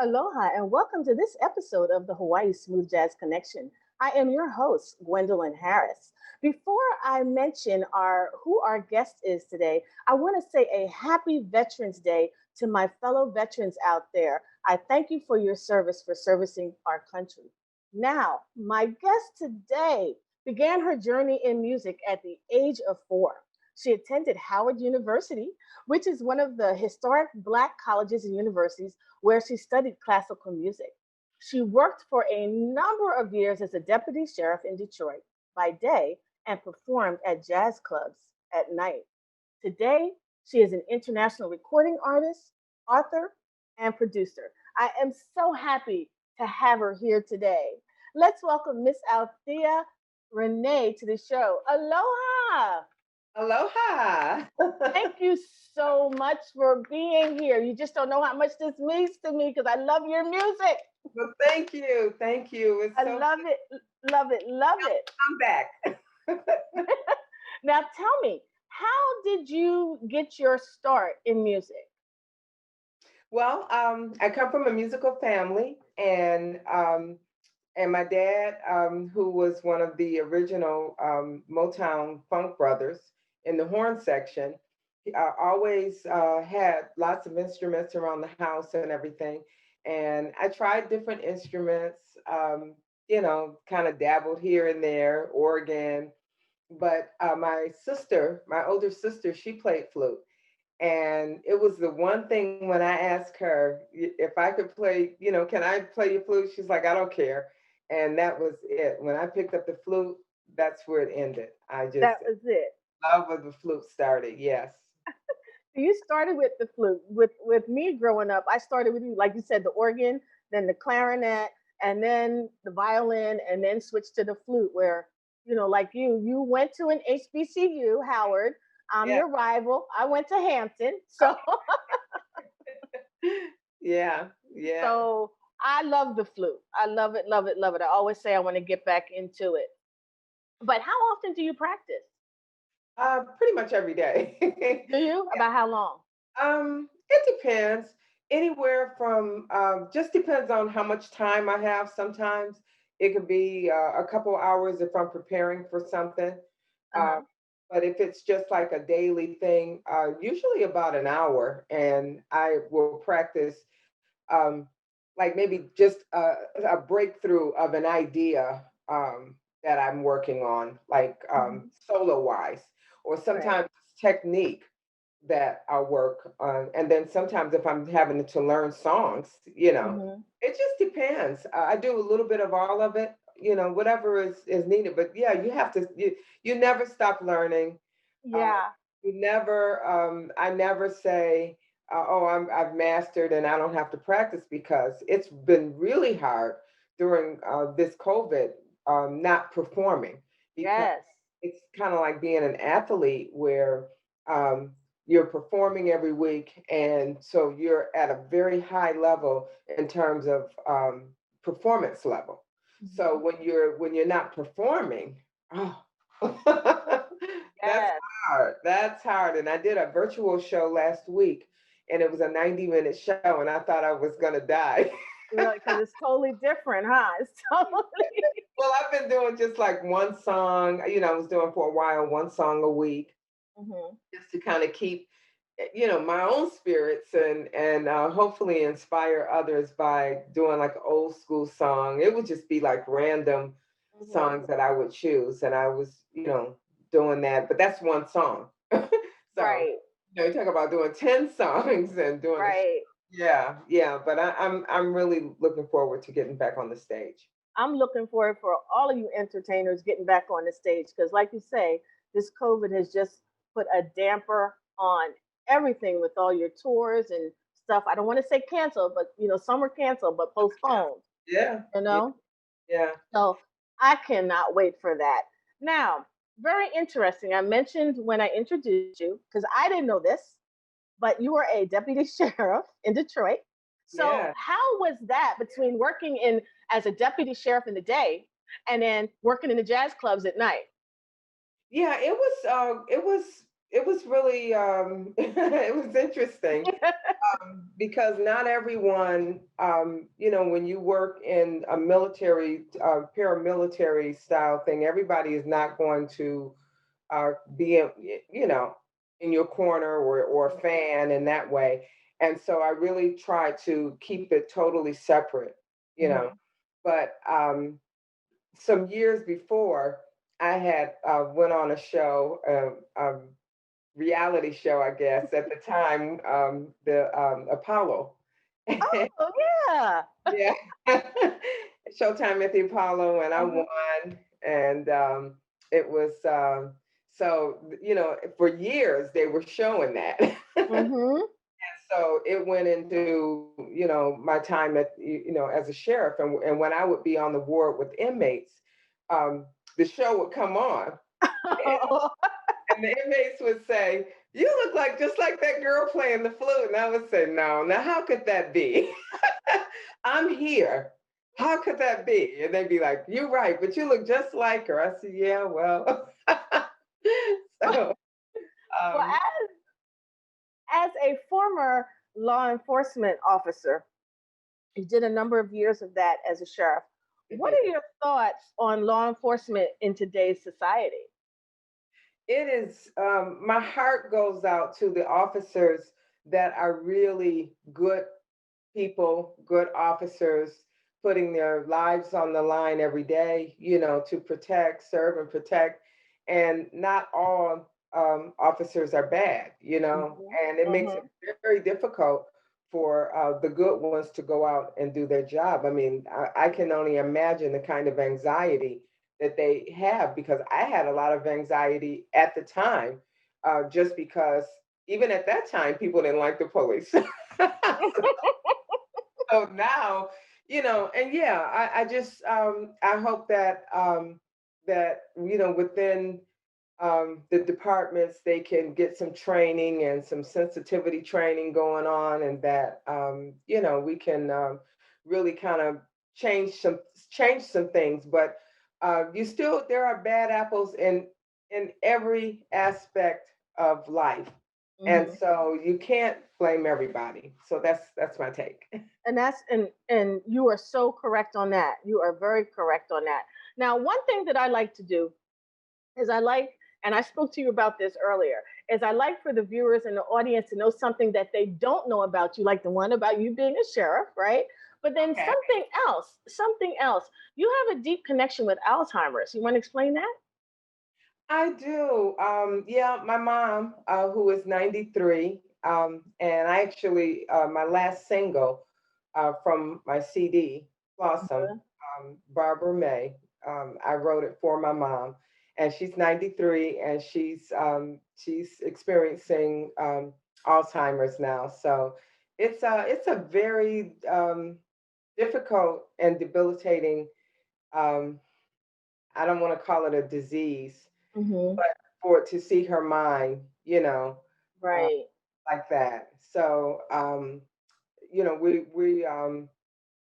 Aloha and welcome to this episode of the Hawaii Smooth Jazz Connection. I am your host, Gwendolyn Harris. Before I mention who our guest is today, I want to say a happy Veterans Day to my fellow veterans out there. I thank you for your service for servicing our country. Now, my guest today began her journey in music at the age of 4. She attended Howard University, which is one of the historic Black colleges and universities where she studied classical music. She worked for a number of years as a deputy sheriff in Detroit by day and performed at jazz clubs at night. Today, she is an international recording artist, author, and producer. I am so happy to have her here today. Let's welcome Miss Althea Rene to the show. Aloha! Aloha. Thank you so much for being here. You just don't know how much this means to me because I love your music. Well, thank you. Thank you. It's I so love it, love it, love it. come back. Now tell me, how did you get your start in music? Well, I come from a musical family, and my dad, who was one of the original Motown funk brothers in the horn section, always had lots of instruments around the house and everything. And I tried different instruments, kind of dabbled here and there, organ. But my sister, my older sister, she played flute. And it was the one thing when I asked her if I could play, can I play your flute? She's like, I don't care. And that was it. When I picked up the flute, that's where it ended. I just, That was it. love of the flute started. Yes. You started with the flute. With me growing up, I started with you, like you said, the organ, then the clarinet, and then the violin, and then switched to the flute. Where like you went to an HBCU, Howard. I'm Yeah. your rival. I went to Hampton, so Yeah. Yeah. so I love the flute. I love it, love it, love it. I always say I want to get back into it. But how often do you practice? Pretty much every day. Do you? About how long? It depends. Anywhere from just depends on how much time I have. Sometimes it could be a couple hours if I'm preparing for something. Uh Uh, huh. but if it's just like a daily thing, usually about an hour, and I will practice um, like maybe just a breakthrough of an idea that I'm working on, like Hmm. solo wise, or Right. sometimes it's technique that I work on. And then sometimes if I'm having to learn songs, Hmm. it just depends. I do a little bit of all of it, whatever is needed. But yeah, you never stop learning. Uh, Yeah. I never say, oh, I've mastered and I don't have to practice, because it's been really hard during this COVID, not performing, because Yes. it's kind of like being an athlete where um, you're performing every week. And so you're at a very high level in terms of performance level. So Hmm. when you're not performing, oh, that's Yes. hard. That's hard. And I did a virtual show last week, and it was a 90-minute show, and I thought I was gonna die. Really, because it's totally different, huh? It's totally. Well, I've been doing just like one song, I was doing for a while, one song a week, Hmm. just to kind of keep, my own spirits, and hopefully inspire others by doing like an old school song. It would just be like random Hmm. songs that I would choose, and I was, doing that. But that's one song. So, Right. you talk about doing 10 songs and doing a Right. yeah, yeah. But I'm really looking forward to getting back on the stage. I'm looking forward for all of you entertainers getting back on the stage because, like you say, this COVID has just put a damper on everything with all your tours and stuff. I don't want to say canceled, but some were canceled, but postponed. Yeah, You yeah, know, yeah. so I cannot wait for that. Now, very interesting. I mentioned when I introduced you because I didn't know this, but you were a deputy sheriff in Detroit. So Yeah. how was that between working in as a deputy sheriff in the day and then working in the jazz clubs at night? Yeah, it was it was really it was interesting because not everyone, when you work in a military, paramilitary style thing, everybody is not going to be, in your corner or a fan in that way. And so I really try to keep it totally separate, you know. Mhm. But some years before, I had went on a show, reality show, I guess, at the time, the Apollo. Oh yeah. Yeah. Showtime at the Apollo, and I Uh-huh. won. And it was, for years they were showing that. Mhm. So it went into, my time at, as a sheriff. And when I would be on the ward with inmates, um, the show would come on. And the inmates would say, "You look like just like that girl playing the flute." And I would say, "No, now how could that be? I'm here. How could that be?" And they'd be like, "You're right, but you look just like her." I said, "Yeah, well." So, Well, um, as a former law enforcement officer, you did a number of years of that as a sheriff. What are your thoughts on law enforcement in today's society? it is, my heart goes out to the officers that are really good people, good officers, putting their lives on the line every day, to protect, serve, and protect. And not all officers are bad, Mhm. and it makes it Mhm. very difficult for the good ones to go out and do their job. I mean, I can only imagine the kind of anxiety that they have, because I had a lot of anxiety at the time, just because even at that time, people didn't like the police. So now, and yeah, I just I hope that within the departments they can get some training and some sensitivity training going on, and that we can really kind of change some change some things. But you still there are bad apples in every aspect of life, and Mhm. so you can't blame everybody. So that's my take. And you are so correct on that. You are very correct on that. Now, one thing that I like to do is and I spoke to you about this earlier, is I like for the viewers and the audience to know something that they don't know about you, like the one about you being a sheriff, right? But then Okay. something else. You have a deep connection with Alzheimer's. You want to explain that? I do. Yeah, my mom, who is 93, and I actually, my last single from my CD, Blossom, Barbara May, I wrote it for my mom, and she's 93, and she's experiencing Alzheimer's now. So it's a very difficult and debilitating. Um, I don't want to call it a disease, Mm-hmm. but for to see her mind, uh, Right. like that. So,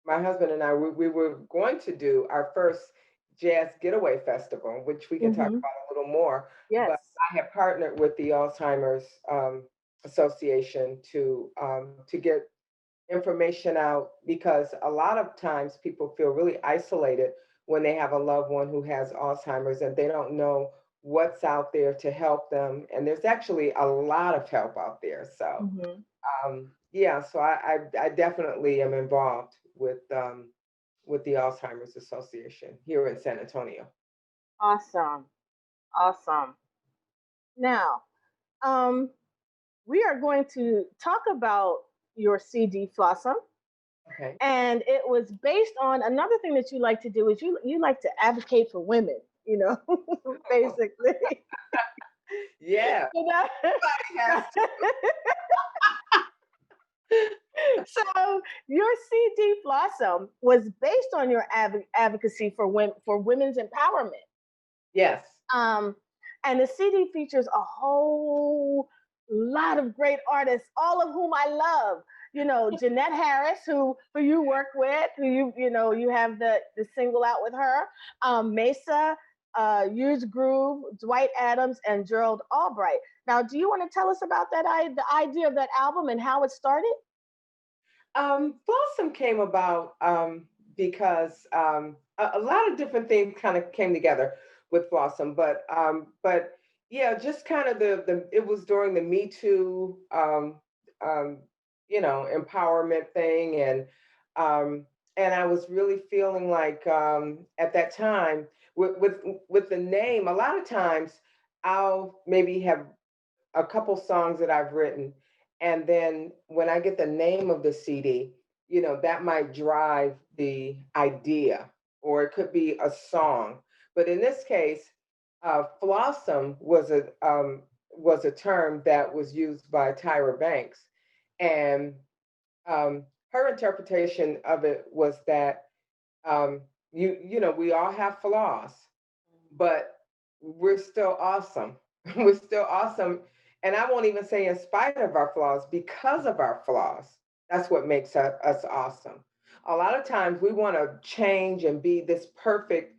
my husband and I, we were going to do our first jazz getaway festival, which we can talk Mm-hmm. about a little more. But Yes. I have partnered with the Alzheimer's Association to get information out, because a lot of times people feel really isolated when they have a loved one who has Alzheimer's and they don't know what's out there to help them. And there's actually a lot of help out there. So, Mm-hmm. yeah, so I definitely am involved with the Alzheimer's Association here in San Antonio. Awesome. Awesome. Now, um, we are going to talk about your CD Flossom. Okay. And it was based on another thing that you like to do is you like to advocate for women, basically. Yeah, You know? everybody has So your CD Blossom was based on your advocacy for women's empowerment. yes. Um, and the CD features a whole lot of great artists, all of whom I love. Jeanette Harris, who you work with, who you have the single out with her. Mesa, Hughes Groove, Dwight Adams, and Gerald Albright. Now, do you want to tell us about the idea of that album and how it started? Blossom came about because a lot of different things kind of came together with Blossom, but yeah, just kind of the it was during the Me Too um, empowerment thing, and I was really feeling like at that time with the name, a lot of times I'll maybe have a couple songs that I've written. And then when I get the name of the CD, that might drive the idea, or it could be a song. But in this case, Flossom was a term that was used by Tyra Banks, and her interpretation of it was that we all have flaws, but we're still awesome. We're still awesome. And I won't even say in spite of our flaws, because of our flaws. That's what makes us awesome. A lot of times we want to change and be this perfect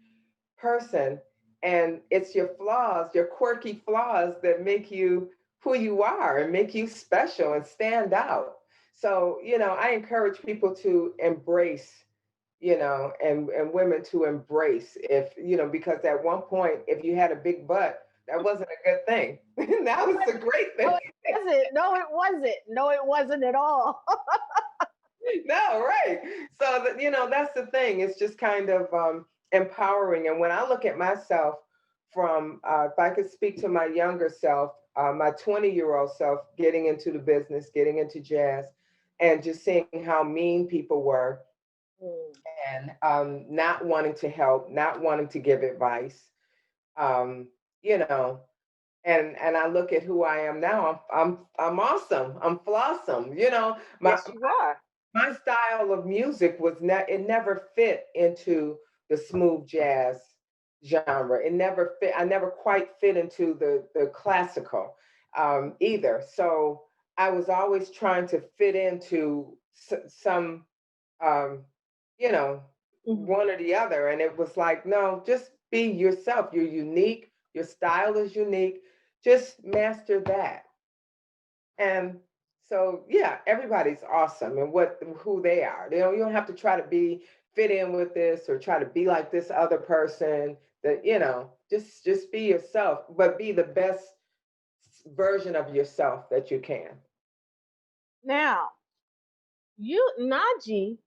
person. And it's your flaws, your quirky flaws, that make you who you are and make you special and stand out. So, I encourage people to embrace, and women to embrace, if, because at one point, if you had a big butt, that wasn't a good thing. Now it's a great thing. No, it wasn't. No, it wasn't. No, it wasn't at all. No, right. So that, that's the thing. It's just kind of empowering. And when I look at myself from, if I could speak to my younger self, my 20-year-old self, getting into the business, getting into jazz, and just seeing how mean people were, Mm. and not wanting to help, not wanting to give advice, um, you know, and I look at who I am now. I'm awesome. I'm flossom. My Yes, you are. my style of music it never fit into the smooth jazz genre. It never fit. I never quite fit into the classical either. So I was always trying to fit into some um, you know, Mhm. one or the other. And it was like, no, just be yourself. You're unique. Your style is unique. Just master that. And so, yeah, everybody's awesome and who they are. You don't have to try to fit in with this or try to be like this other person. That just be yourself, but be the best version of yourself that you can. Now, Naji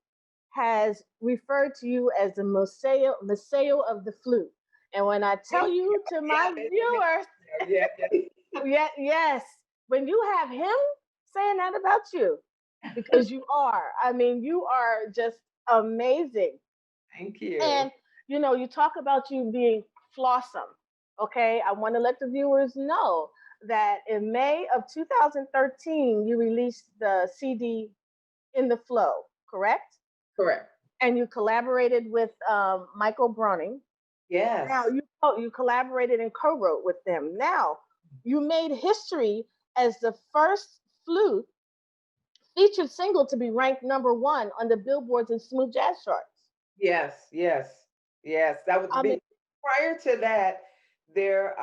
has referred to you as the Museo of the flute. And when I tell you to Yeah, my viewers, yeah, yeah. yes, when you have him saying that about you, because you are, I mean, you are just amazing. Thank you. And you talk about you being flawsome. Okay, I want to let the viewers know that in May of 2013, you released the CD In the Flow, correct? Correct. And you collaborated with Michael Browning. Now Yes. you collaborated and co-wrote with them. Now you made history as the first flute featured single to be ranked #1 on the Billboards and smooth jazz charts. Yes, yes, yes. That would I mean, be prior to that, there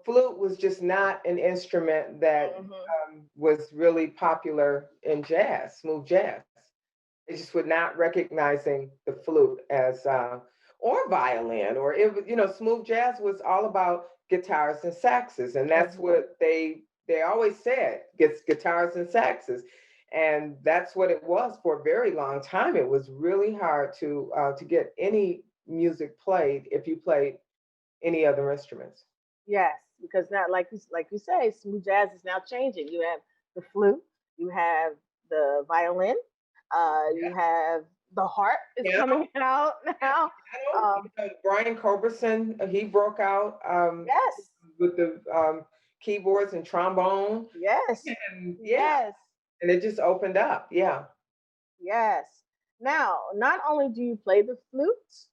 flute was just not an instrument that mhm. was really popular in jazz, smooth jazz. They just were not recognizing the flute as or violin, or smooth jazz was all about guitars and saxes, and that's Mhm. what they always said, gets guitars and saxes. And that's what it was for a very long time. It was really hard to get any music played if you played any other instruments. Yes, because now, like you say, smooth jazz is now changing. You have the flute, you have the violin, you Yeah, have the harp is piano, coming out now. piano. Um, Brian Culberson, he broke out yes, with the keyboards and trombone, yes, and yeah, yes, and it just opened up. Yeah. yes. Now, not only do you play the flute,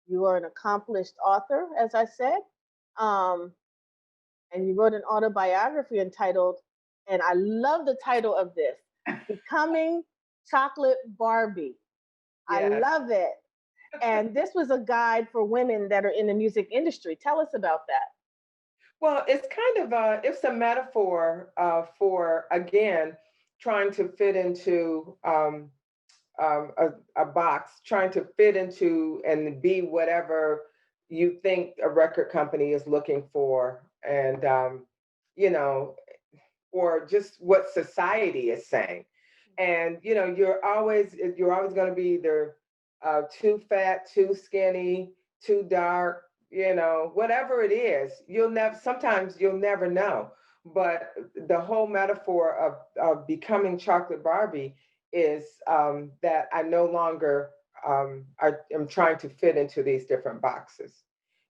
you are an accomplished author, as I said, um, and you wrote an autobiography entitled, and I love the title of this, Becoming Chocolate Barbie. I Yes. love it. And this was a guide for women that are in the music industry. Tell us about that. Well, it's kind of it's a metaphor for, again, trying to fit into a box, trying to fit into and be whatever you think a record company is looking for, and you know, or just what society is saying. And you're always going to be either too fat, too skinny, too dark, whatever it is. You'll never know. But the whole metaphor of becoming chocolate Barbie is that I no longer am trying to fit into these different boxes,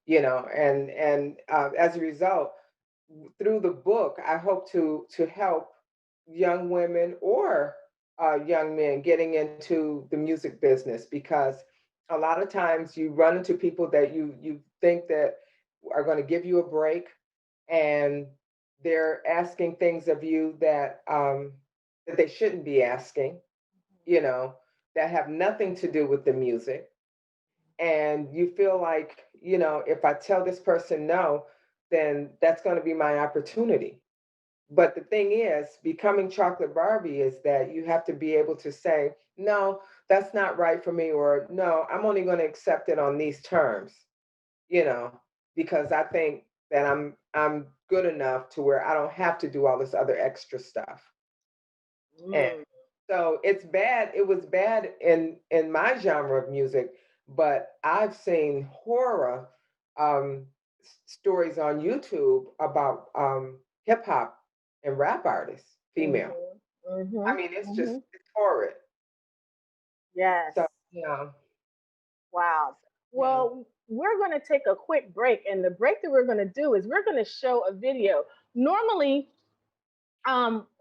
and as a result, through the book, I hope to help young women or young men getting into the music business, because a lot of times you run into people that you think that are going to give you a break, and they're asking things of you that they shouldn't be asking, you know, that have nothing to do with the music, and you feel like, if I tell this person no, then that's going to be my opportunity. But the thing is, becoming chocolate Barbie is that you have to be able to say, no, that's not right for me, or no, I'm only going to accept it on these terms, you know, because I think that I'm good enough to where I don't have to do all this other extra stuff. And Mm. so it's bad. It was bad in my genre of music, but I've seen horror um, stories on YouTube about hip hop and rap artists, female. Mhm. I Mhm. mean, Mhm. it's horrid. Yes. So yeah, Wow. yeah. Well, we're going to take a quick break, and the break that we're going to do is we're going to show a video. Normally,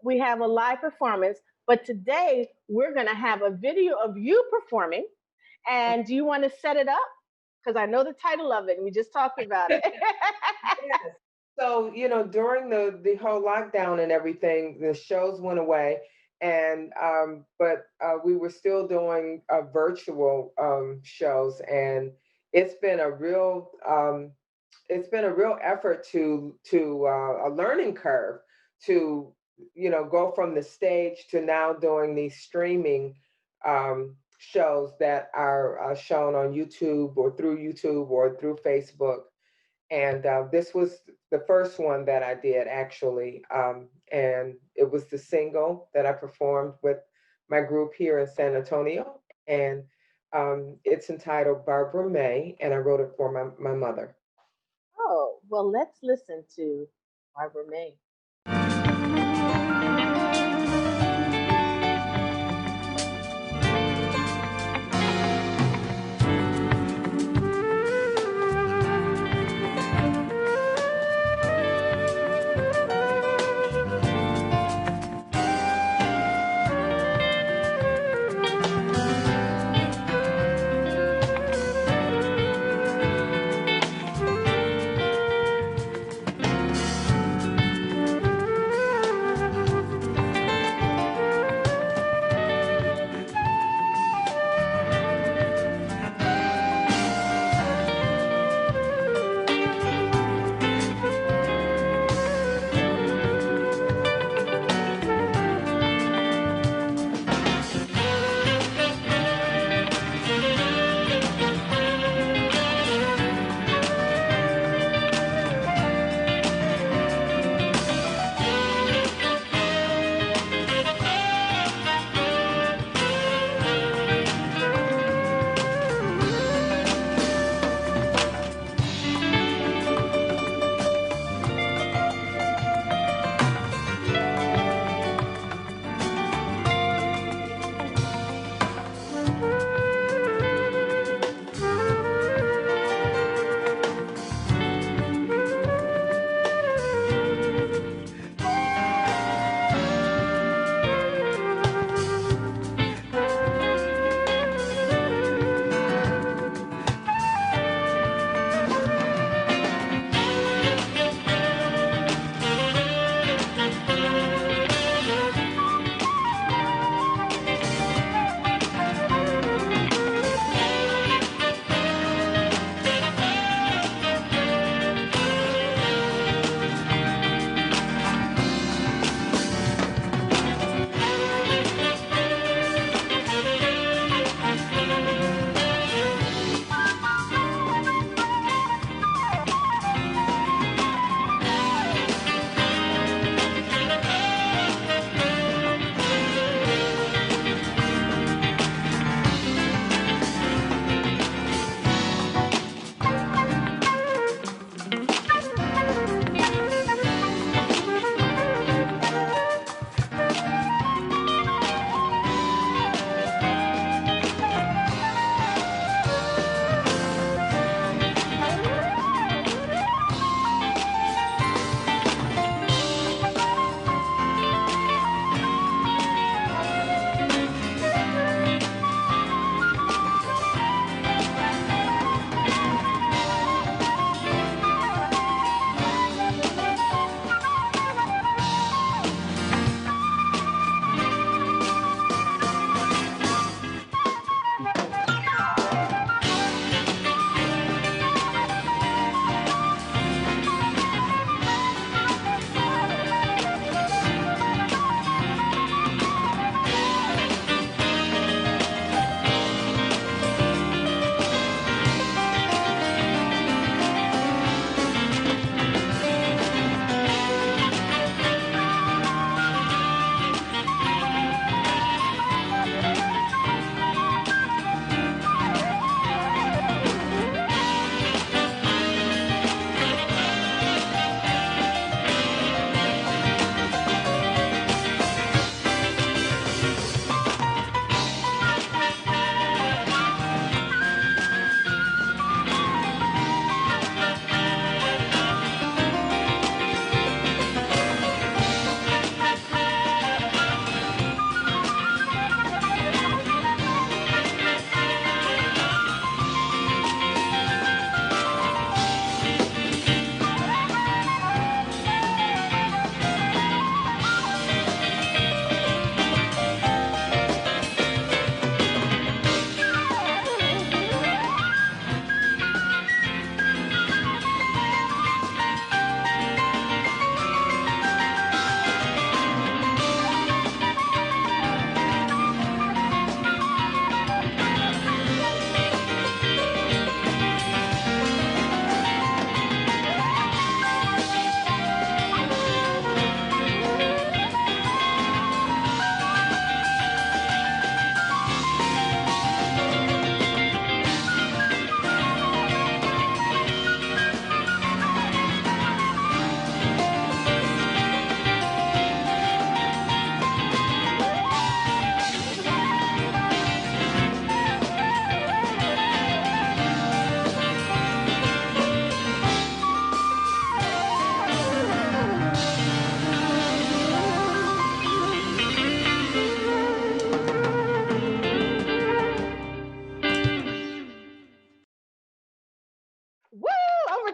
we have a live performance, but today we're going to have a video of you performing. And do you want to set it up? Because I know the title of it, and we just talked about it. Yes. So, during the whole lockdown and everything, the shows went away, and but we were still doing virtual shows, and it's been a real effort to a learning curve to go from the stage to now doing these streaming shows that are shown on YouTube or through Facebook. And this was the first one that I did, actually. And it was the single that I performed with my group here in San Antonio. And it's entitled Barbara May, and I wrote it for my mother. Oh, well, let's listen to Barbara May.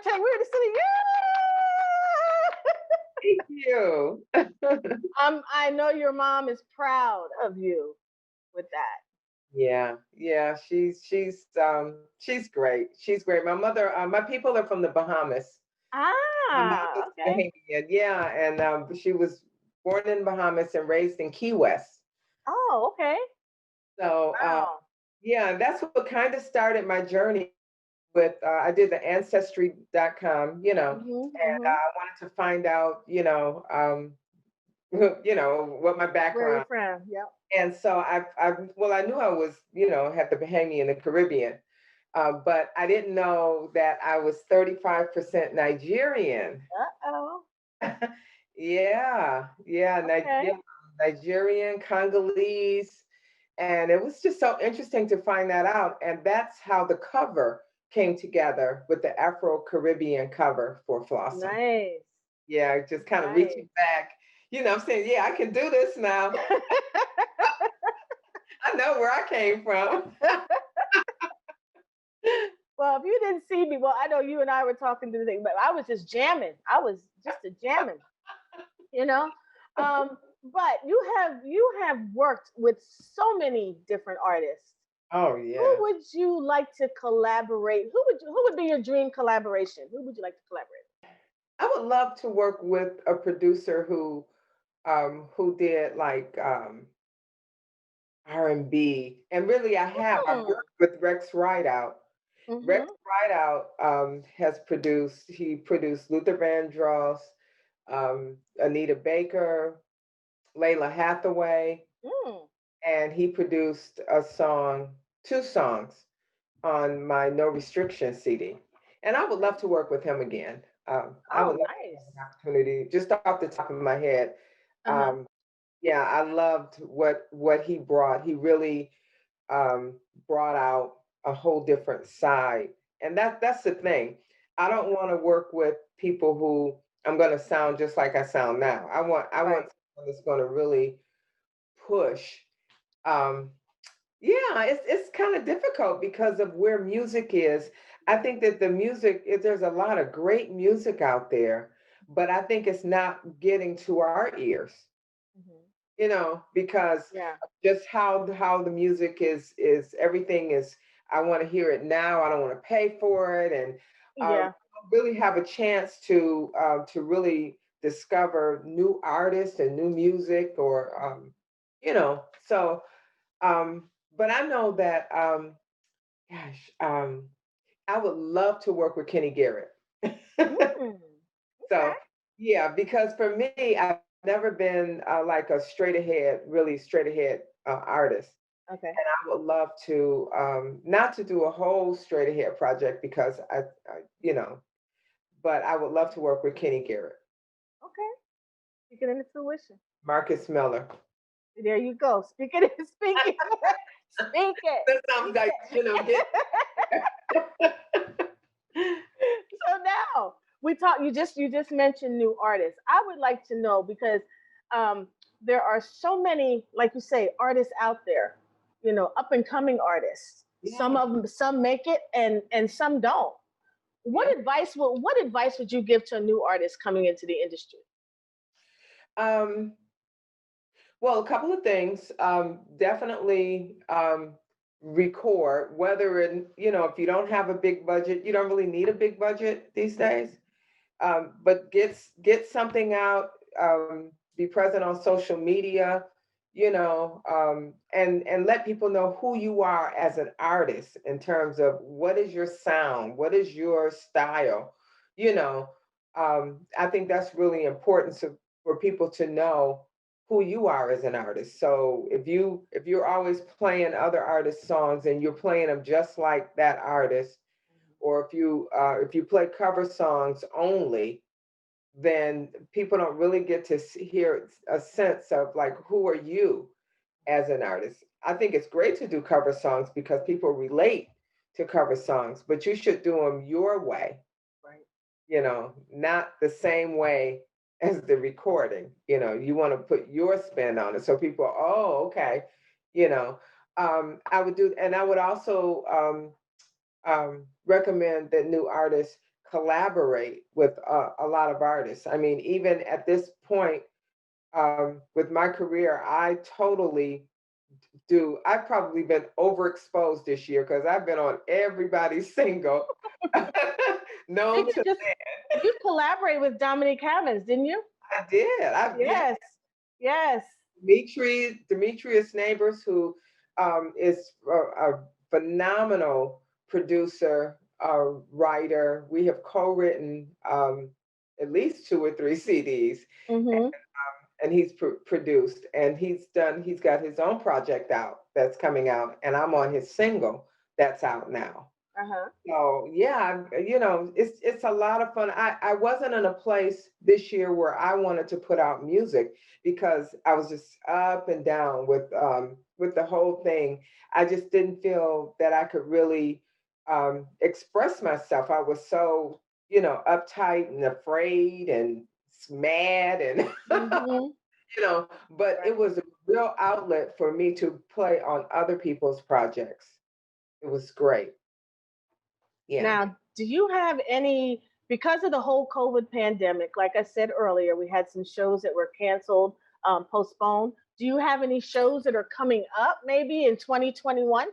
tell you, we were just sitting, Thank you. I know your mom is proud of you with that. Yeah, yeah, she's great. She's great. My mother, my people are from the Bahamas. My Ah, mother's okay. Bahamian, yeah, and she was born in Bahamas and raised in Key West. Oh, okay. So Wow. yeah, and that's what kind of started my journey with. I did the ancestry.com, Mm-hmm, and mm-hmm. I wanted to find out, what my Where are you background. from? Yep. And so well, I knew I was, had the Bahamian and the Caribbean, but I didn't know that I was 35% Nigerian. Uh-oh. Yeah, yeah, Okay. yeah, Nigerian, Congolese, and it was just so interesting to find that out. And that's how the cover came together with the Afro-Caribbean cover for Flossom. Nice. Yeah, just kind of Nice. reaching back. I'm saying, yeah, I can do this now. I know where I came from. Well, if you didn't see me, well, I know you and I were talking to the thing, but I was just jamming. I was just a jamming, you know. But you have worked with so many different artists. Oh Who yeah. would you like to collaborate? Who would be your dream collaboration? Who would you like to collaborate I would love to work with a producer who did like R&B. And really I've with? worked with Rex Rideout. Rex Mm-hmm. Rideout he produced Luther Vandross, Anita Baker, Layla Hathaway, Mm. and he produced two songs on my No Restriction CD. And I would love to work with him again. I would Oh, love to have nice. an opportunity, just off the top of my head. Uh-huh. Um, yeah, I loved what he brought. He really um, brought out a whole different side, and that's the thing. I don't want to work with people who I'm going to sound just like I sound now. I want Right. someone that's going to really push. Um, yeah, it's kind of difficult because of where music is. I think that there's a lot of great music out there, but I think it's not getting to our ears, Hmm. because Yeah. just how the music is everything is. I want to hear it now. I don't want to pay for it, and Yeah. don't really have a chance to really discover new artists and new music, or so. Um, but I know that, gosh, I would love to work with Kenny Garrett. Mm. So, Okay. yeah, because for me, I've never been like a really straight ahead artist. Okay. And I would love to, not to do a whole straight ahead project because but I would love to work with Kenny Garrett, Okay. Speaking into fruition. Marcus Miller. There you go. Speaking it. Speaking it. Speak it. That sounds Speak like, it. So now you just mentioned new artists. I would like to know because um, there are so many, like you say, artists out there, up and coming artists. Some Yeah, of them, some make it, and some don't. yeah. What advice would you give to a new artist coming into the industry? Um, Well, a couple of things. Definitely record, if you don't have a big budget, you don't really need a big budget these days. But get something out, be present on social media, and let people know who you are as an artist in terms of what is your sound, what is your style, you know. I think that's really important, for people to know who you are as an artist. So if you're always playing other artists' songs and you're playing them just like that artist, or if you play cover songs only, then people don't really get to hear a sense of like, who are you as an artist. I think it's great to do cover songs because people relate to cover songs, but you should do them your way, Right. not the same way as the recording. You want to put your spin on it so people, oh, okay. You know, I would also recommend that new artists collaborate with a lot of artists. I mean, even at this point, with my career, I totally do. I've probably been overexposed this year because I've been on everybody's single known Didn't you to just you collaborate with Dominique Havens, didn't you? I did. Yeah, Yes. Yes. Demetrius Neighbors, who is a phenomenal producer, writer. We have co-written at least two or three CDs, Mm-hmm. and he's produced, and he's got his own project out that's coming out, and I'm on his single that's out now. Uh-huh. So yeah, it's a lot of fun. I wasn't in a place this year where I wanted to put out music because I was just up and down with the whole thing. I just didn't feel that I could really express myself. I was so, uptight and afraid and mad and Mm-hmm. but Right. it was a real outlet for me to play on other people's projects. It was great. Yeah. Now, do you have any, because of the whole COVID pandemic, like I said earlier, we had some shows that were canceled, postponed. Do you have any shows that are coming up maybe in 2021?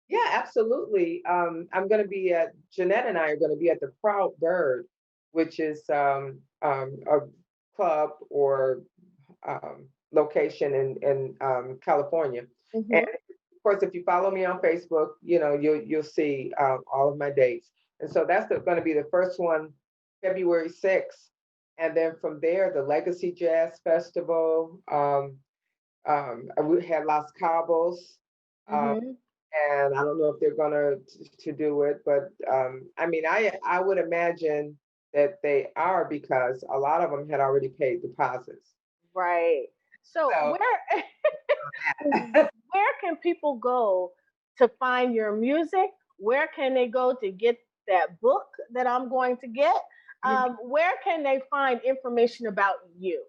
Yeah, absolutely. I'm going to be at Jeanette and I are going to be at the Proud Bird, which is a club or location in California. And Mm-hmm. of course, if you follow me on Facebook, you'll see all of my dates. And so that's going to be the first one, February 6th, and then from there, the Legacy Jazz Festival. We had Las Cabos. Um, Mm-hmm. and I don't know if they're gonna to do it, but I mean, I would imagine that they are because a lot of them had already paid deposits. Right. So So where can people go to find your music? Where can they go to get that book that I'm going to get? Where can they find information about you?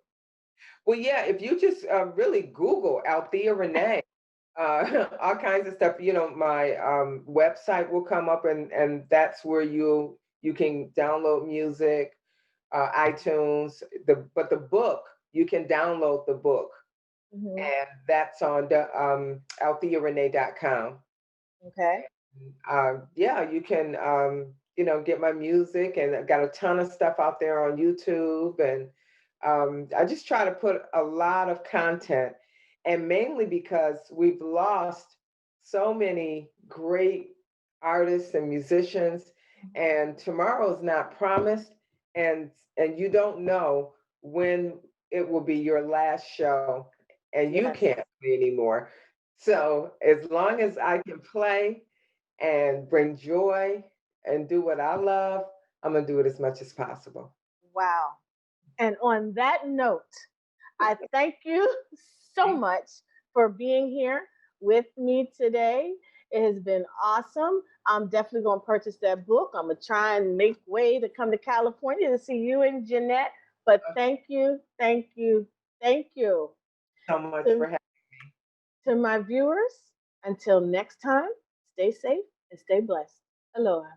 well, yeah, if you just really Google Althea Rene, all kinds of stuff. My website will come up, and that's where you can download music, iTunes. But the book you can download the book, Hmm. and that's on the althearene.com. Okay. Yeah, you can, get my music, and I've got a ton of stuff out there on YouTube. And I just try to put a lot of content, and mainly because we've lost so many great artists and musicians, and tomorrow's not promised, and you don't know when it will be your last show, and you Yes. can't play anymore. So as long as I can play and bring joy and do what I love, I'm gonna do it as much as possible. Wow. And on that note, I thank you so much for being here with me today. It has been awesome. I'm definitely going to purchase that book. I'm going to try and make way to come to California to see you and Jeanette. But thank you, thank you, thank you. So much for To, having to my viewers, until next time, stay safe and stay blessed. Aloha.